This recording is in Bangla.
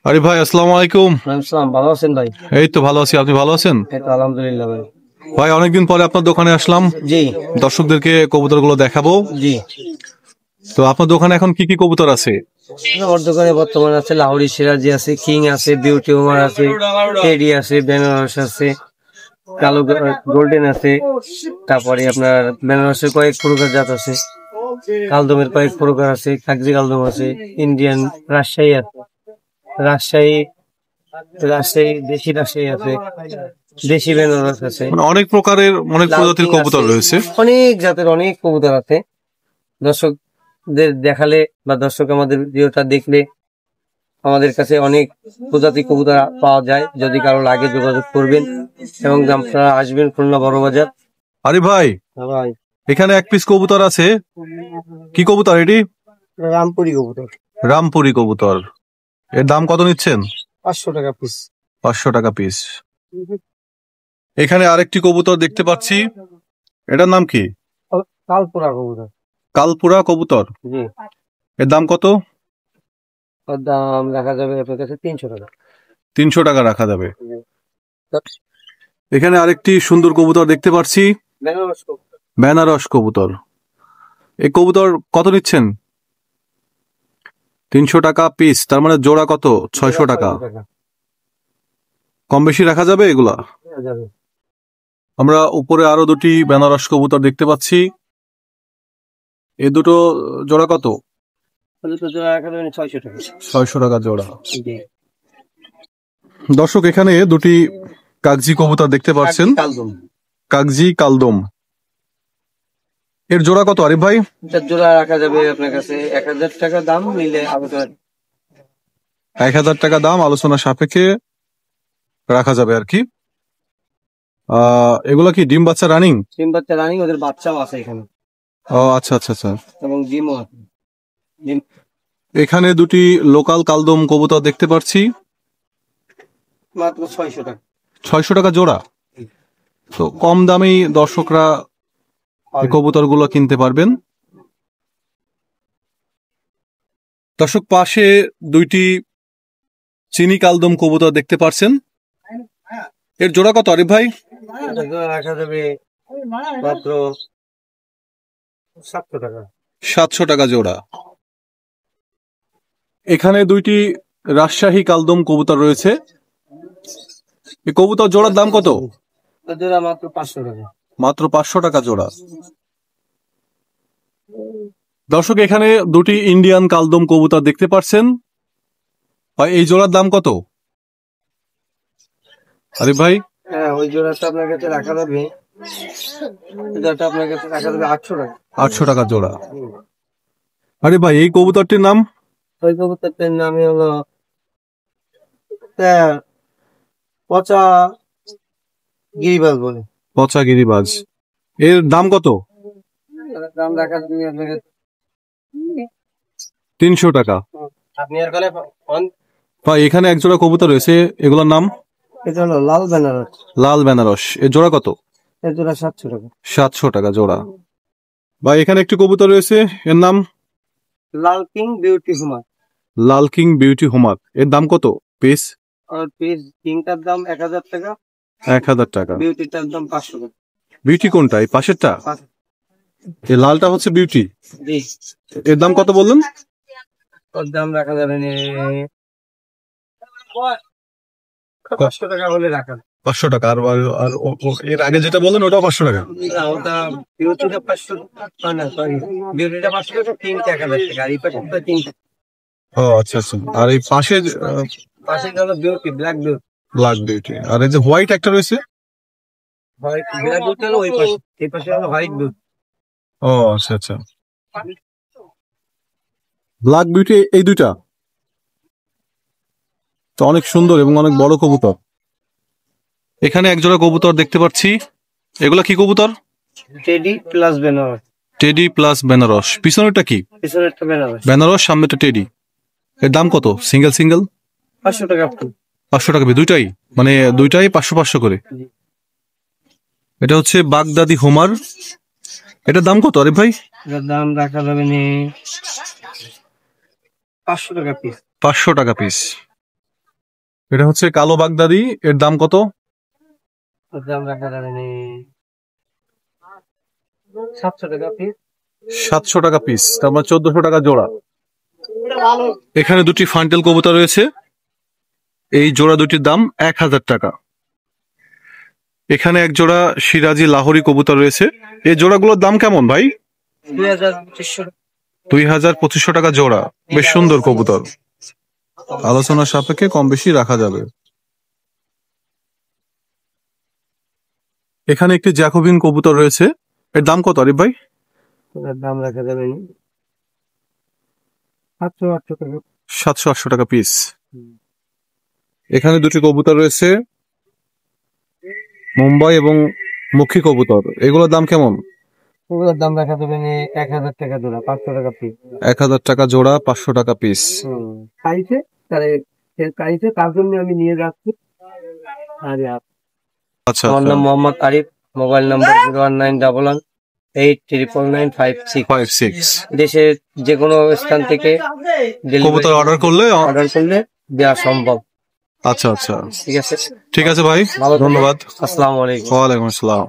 আরে ভাই, আসসালামু আলাইকুম। আসসালাম, ভালো আছেন ভাই? এই তো ভালো আছি, আপনি ভালো আছেন? এই তো আলহামদুলিল্লাহ ভাই। ভাই, অনেকদিন পরে আপনার দোকানে আসলাম। জি দর্শকদেরকে কবুতরগুলো দেখাবো। জি। তো আপনার দোকানে এখন কি কি কবুতর আছে? আমার দোকানে বর্তমানে আছে লাহোরি সিরাজি আছে, কিং আছে, বিউটি ওমার আছে, টেডি আছে, বেনারস আছে, কালো গোল্ডেন আছে। তারপরে আপনার বেনারসের কয়েক প্রকার জাত আছে, কালদমের কয়েক প্রকার আছে, কাগজি কালদম আছে, ইন্ডিয়ান রাজশাহী আছে, রাজশাহী রাজশাহী দেশি রাজশাহী আছে, দেশি বেনারস আছে, মানে অনেক প্রকারের, অনেক লাল প্রজাতির কিং কবুতর আছে, রয়েছে। অনেক জাতের অনেক কবুতর আছে। দর্শকদের দেখালে বা দর্শক আমাদের ভিডিওটা দেখলে আমাদের কাছে অনেক প্রজাতি কবুতর পাওয়া যায়। যদি কারো লাগে যোগাযোগ করবেন এবং আপনারা আসবেন খুলনা বড় বাজার। আরে ভাই, ভাই, এখানে এক পিস কবুতর আছে। কি কবুতর এটি? রামপুরি কবুতর, রামপুরি কবুতর। এর দাম কত নিচ্ছেন? 500 টাকা পিস। 500 টাকা পিস। এখানে আরেকটি কবুতর দেখতে পাচ্ছি, এটার নাম কি? কালপুরা কবুতর। কালপুরা কবুতর। জি, এর দাম কত? ওর দাম রাখা যাবে আপনার কাছে 300 টাকা। 300 টাকা রাখা যাবে। জি। এখানে আরেকটি সুন্দর কবুতর দেখতে পাচ্ছি, বেনারস কবুতর। বেনারস কবুতর। এই কবুতর কত নিচ্ছেন? 300 টাকা পিস, তার মানে জোড়া কত? 600 টাকা। কম বেশি রাখা যাবে এগুলা? যাবে। আমরা উপরে আরো দুটি বেনারস কবুতর দেখতে পাচ্ছি। এই দুটো জোড়া কত? জোড়া রাখা যাবে 600 টাকা। 600 টাকা জোড়া। জি। দর্শক, এখানে দুটি কাগজি কবুতর দেখতে পাচ্ছেন, কালদম। কাগজি কালদম। এর জোড়া কত আরিফ ভাই? এটার জোড়া রাখা যাবে আপনার কাছে 1000 টাকা, দাম নিলে আবেদন। 1000 টাকা দাম, আলোচনা সাপেক্ষে রাখা যাবে আর কি। এগুলা কি ডিম বাচ্চা রানিং? ডিম বাচ্চা রানিং, ওদের বাচ্চাও আছে এখানে ও আচ্ছা আচ্ছা আচ্ছা। এবং ডিমও আছে। ডিম এখানে দুটি লোকাল কালদম কবুতর দেখতে পাচ্ছি, মাত্র 600 টাকা। 600 টাকা জোড়া। তো কম দামেই দর্শকরা এই কবুতরগুলো কিনতে পারবেন। দর্শক, পাশে দুইটি চিনি কালদম কবুতর দেখতে পাচ্ছেন। এর জোড়া কত আরিফ ভাই? এটা জোড়া রাখা যাবে মাত্র 700 টাকা। 700 টাকা জোড়া। এখানে দুইটি রাজশাহী কালদম কবুতর রয়েছে। এই কবুতর জোড়ার দাম কত? এটা জোড়া মাত্র 500 টাকা। মাত্র 500 টাকা জোড়া। দর্শক, এখানে দুটি ইন্ডিয়ান কালদম কবুতর দেখতে পাচ্ছেন। ভাই, এই জোড়ার দাম কত আরিফ ভাই? হ্যাঁ, ওই জোড়াটা আপনার কাছে রাখা যাবে, জোড়াটা আপনার কাছে রাখা যাবে 800 টাকা। 800 টাকা জোড়া। আরে ভাই, এই কবুতরটির নাম? ওই কবুতরটার নামে হলো পচা গিরিবাজ বলে। পচা গিরিবাজ। এর দাম কত? এটার দাম রাখা যাবে আপনার কাছে 300 টাকা। আপনি আর কলে ভাই, এখানে এক জোড়া কবুতর রয়েছে, এগুলোর নাম? এটা হলো লাল বেনারস। লাল বেনারস। এর জোড়া কত? এর জোড়া 700 টাকা। 700 টাকা জোড়া। ভাই, এখানে একটি কবুতর রয়েছে, এর নাম? লাল কিং বিউটি হুমার। লাল কিং বিউটি হোমাক। এর দাম কত পিস? আর পিস কিংটার দাম 1000 টাকা, 1000 টাকা। বিউটিটার দাম 500 টাকা। বিউটি কোনটা? এই পাশেরটা? এই লালটা হচ্ছে বিউটি। জি। এর দাম কত বললেন? ওর দাম রাখা যাবে 500 টাকা হলে রাখা। 500 টাকা। আর আর এর আগে যেটা বললেন ওটাও 500 টাকা? না, ওটা বিউটিটা 500 টাকা, না সরি, বিউটিটা 500 টাকা, কিংটা 1000 টাকা, আর এই পাশেরটা কিংটা। ও আচ্ছা আচ্ছা। আর এই পাশে পাশে হলো beauty, black beauty. Black beauty. আর এই যে হোয়াইট একটা রয়েছে? হোয়াইট ব্ল্যাক বিউটি হলো ওই পাশে, এই পাশে হলো হোয়াইট বিউটি। ও আচ্ছা আচ্ছা। ব্ল্যাক বিউটি এই দুইটা তো অনেক সুন্দর এবং অনেক বড় কবুতর। এখানে একজোড়া কবুতর দেখতে পাচ্ছি, এগুলা কি কবুতর? Teddy plus Benaras. Teddy plus Benaras. পিছনেরটা কি? পিছনেরটা বেনারস। বেনারস, সামনেটা টেডি। এর দাম কত সিঙ্গেল সিঙ্গেল? 500 টাকা। 500 টাকা দুইটাই, মানে দুইটাই 500 500 করে। এটা হচ্ছে বাগদাদি হোমার। এটার দাম কত আরিফ ভাই? এটার দাম রাখা যাবে 500 টাকা পিস। 500 টাকা পিস। এটা হচ্ছে কালো বাগদাদি, এর দাম কত? ওর দাম রাখা যাবে না 700 টাকা পিস। 700 টাকা পিস, তার মানে 1400 টাকা জোড়া। এখানে দুটি ফান্টেল কবুতর রয়েছে, এই জোড়া দুটির দাম 1000 টাকা। এখানে এক জোড়া সিরাজি লাহোরি কবুতর রয়েছে, এই জোড়াগুলোর দাম কেমন ভাই? 2200 টাকা জোড়া। বেশ সুন্দর কবুতর, আলোচনার সাপেক্ষে কম বেশি রাখা যাবে। এখানে একটি জ্যাকোবিন কবুতর রয়েছে, এর দাম কত আরিফ ভাই? ওর দাম রাখা যাবে না 700-800 টাকা। 700-800 টাকা পিস। এখানে দুটি কবুতর রয়েছে, মুম্বাই এবং মুখী কবুতর, এগুলোর দাম কেমন? ওগুলোর দাম রাখা যাবে না 1000 টাকা জোড়া, 500 টাকা পিস। 1000 টাকা জোড়া, 500 টাকা পিস। খাইছে তার জন্য আমি নিয়ে যাচ্ছি। আচ্ছা, আমার নাম মোহাম্মদ আরিফ, মোবাইল নাম্বার 01911899556। দেশের যে কোনো স্থান থেকে কবুতর অর্ডার করলে দেওয়া সম্ভব। আচ্ছা আচ্ছা, ঠিক আছে, ঠিক আছে ভাই, ভালো থাকবেন। ধন্যবাদ। আসসালামু আলাইকুম। ওয়ালাইকুম আসসালাম।